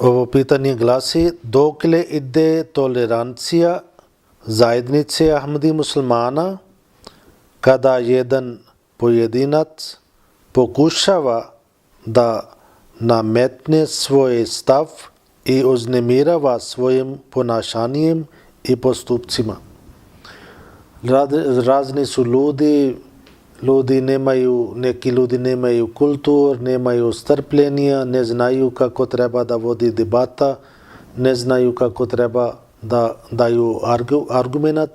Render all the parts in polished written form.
Ovo pitanje glasi: dokle ide tolerancija zajednice Ahmadi muslimana kada jedan pojedinac pokušava da nametne svoj stav i uznemirava svojim ponašanjem i postupcima? Razni su neki ljudi nemaju kultur, nemaju strpljenja, ne znaju kako treba da vodi debata, ne znaju kako treba da daju argument.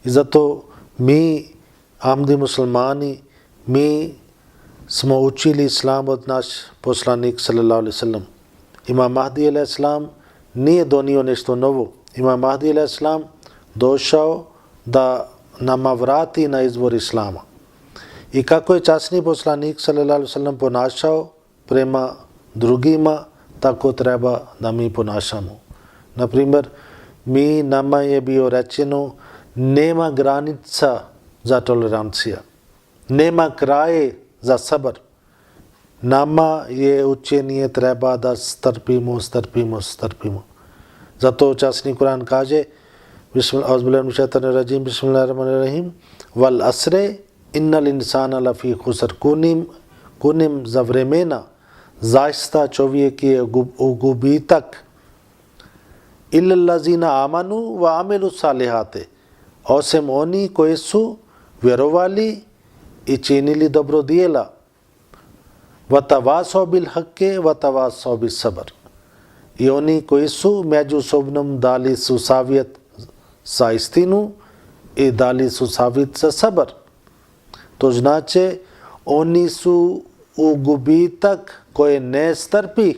I zato mi, Ahmadi muslimani, mi smo učili islam od naš poslanik sallallahu alaihi sallam. Imam Mahdi alaihi salam nije donio nešto novo. Imam Mahdi alaihi salam došao da nama vrati na izvor islama. I kako je časni poslanik sallallahu alaihi sallam ponašao prema drugima, tako treba da mi ponašamo. Naprimjer, nama je bio rečeno nema granica za tolerancija, nema kraje za sabr. Nama je učenje treba da strpimo. Zato časni Kur'an kaže Bismillahirrahmanirrahim Wal asre innal insana lafi khusr, kunim za vremena, zaista čovjek je u gubitak. Illa allazina amanu wa amilu salihate, osim oni koji su vjerovali i činili dobro djela. Vatavasaw bil haqqi vatavasaw bis sabr, i oni koji su međusobno dali su savjet za istinu i dali su savjet za sabr. To znači oni su u gubitak koje ne strpi.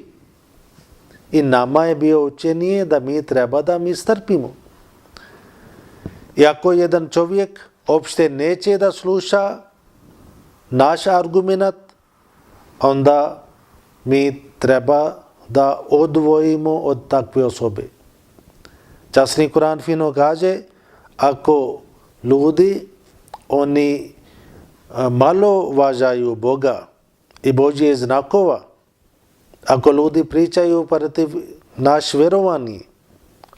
I nama je bio učenje da mi treba da mi strpimo. I ako jedan čovjek uopšte neće da sluša naš argument, onda mi treba da odvojimo od takve osobe. Časni Kur'an fino kaže, ako ljudi oni malo važaju Boga i Božje znakova, ako ljudi pričaju protiv naš vjerovanje,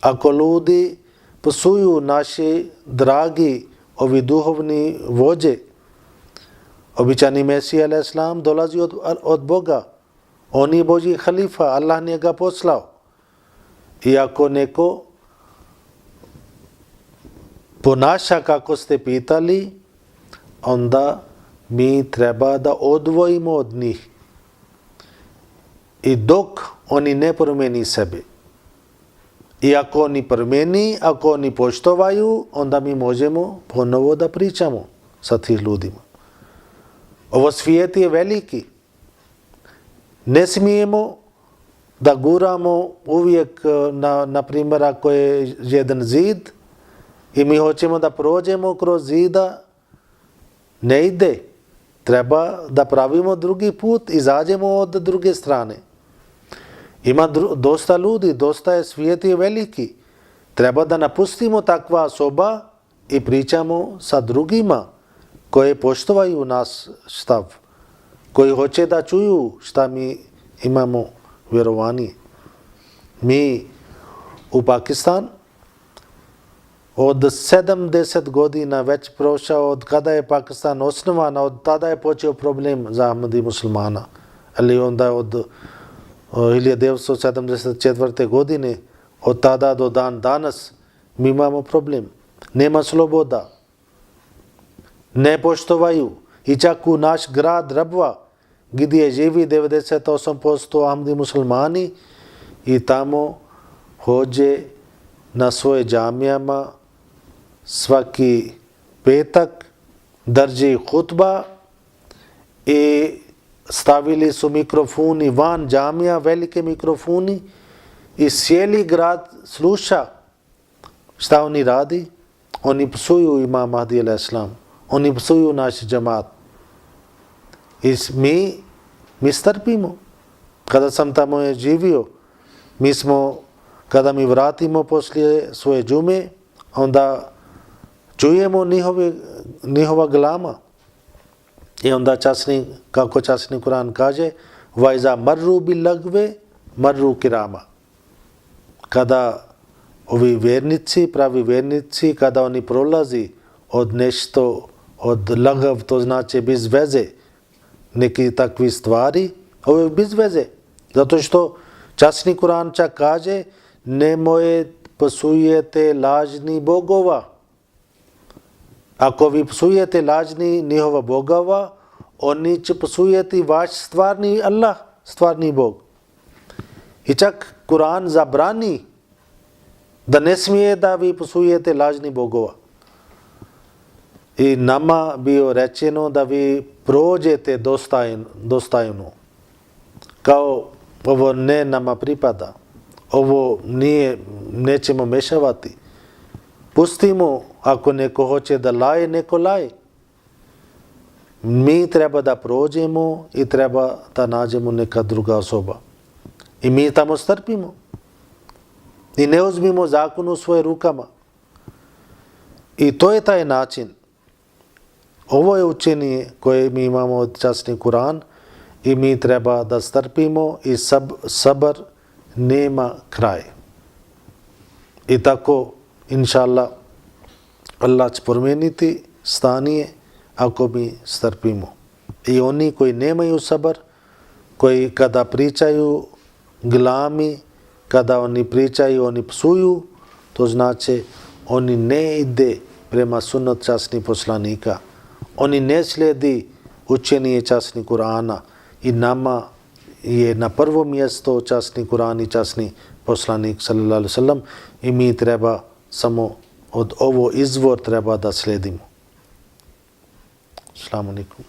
ako ljudi psuju naši dragi ovi duhovni vođe, običani Mesija alejhi selam dolazi od Boga, on je Božji halifa, Allah njega poslao. I ako neko ponaša kako ste pitali, onda mi treba da odvojimo od njih. I dok oni ne promeni sebe. I ako oni promeni, ako oni poštovaju, onda mi možemo ponovo da pričamo sa tih ljudima. Ovo svijet je veliki. Ne smijemo da guramo uvijek, na primjer, ako je jedan zid i mi hoćemo da prođemo kroz zida, ne ide. Treba da pravimo drugi put, izađemo od druge strane. Ima dosta ljudi, dosta je, svijet je veliki. Treba da napustimo takva soba i pričamo sa drugima koji poštovaju nas stav, koji hoće da čuju šta mi imamo vjerovanje. Mi u Pakistan od 70 godina već prošao, od kada je Pakistan osnovan, od tada je počeo problem za Ahmadi muslimana. Ali onda od 1974. godine, od tada do dan danas, mi imamo problem. Nema sloboda. Ne poštovaju. I čak u naš grad Rabva, gdje živi 98% Ahmadi muslimani, i tamo hođe na svoje džamijama svaki petak, drži hutba i stavili su mikrofoni van džamija, velike mikrofoni, i cijeli grad sluša šta oni radi. Oni psuju Imam Mahdi alejhi selam, oni psuju naš džemat. I mi strpimo. Kada sam tamo živio, kada mi vratimo poslije svoje džume, onda čujemo njihova glama. I onda kako časni Kur'an kaže, vajza marru bil lagve marru kirama. Kada ovi vjernici, pravi vjernici, kada oni prolazi od nešto, od lagav, to znači bez veze, neki takvi stvari, ovo je bez veze. Zato što časni Kur'an čak kaže nemoj psujete lažni bogova. Ako vi psujete lažni njihova bogova, oni će psujeti vaš stvarni Allah, stvarni Bog. I čak Kur'an zabrani da ne smije da vi psujete lažni bogova. I nama bio rečeno da vi prođete dostajno. Kao ovo ne nama pripada. Ovo nećemo mešavati. Pustimo, ako neko hoće da laje, neko laje. Mi treba da prođemo i treba da nađemo neka druga osoba. I mi tamo strpimo. I ne uzmimo zakon u svoje rukama. I to je taj način. Ovo je učenje koje mi imamo od časni Kur'an i mi treba da strpimo i sabr nema kraj. I tako, inša Allah, Allah će promijeniti stanje ako mi strpimo. I oni koji nemaju sabr, koji kada pričaju glami, kada oni pričaju, oni psuju, to znači oni ne ide prema sunnat časnih poslanika. Oni ne slijedi učenje časni Kur'ana i nama je na prvo mjesto časni Kur'an i časni poslanik sallallahu alejhi ve sellem i mi treba samo od ovo izvor treba da slijedimo. Assalamu alaikum.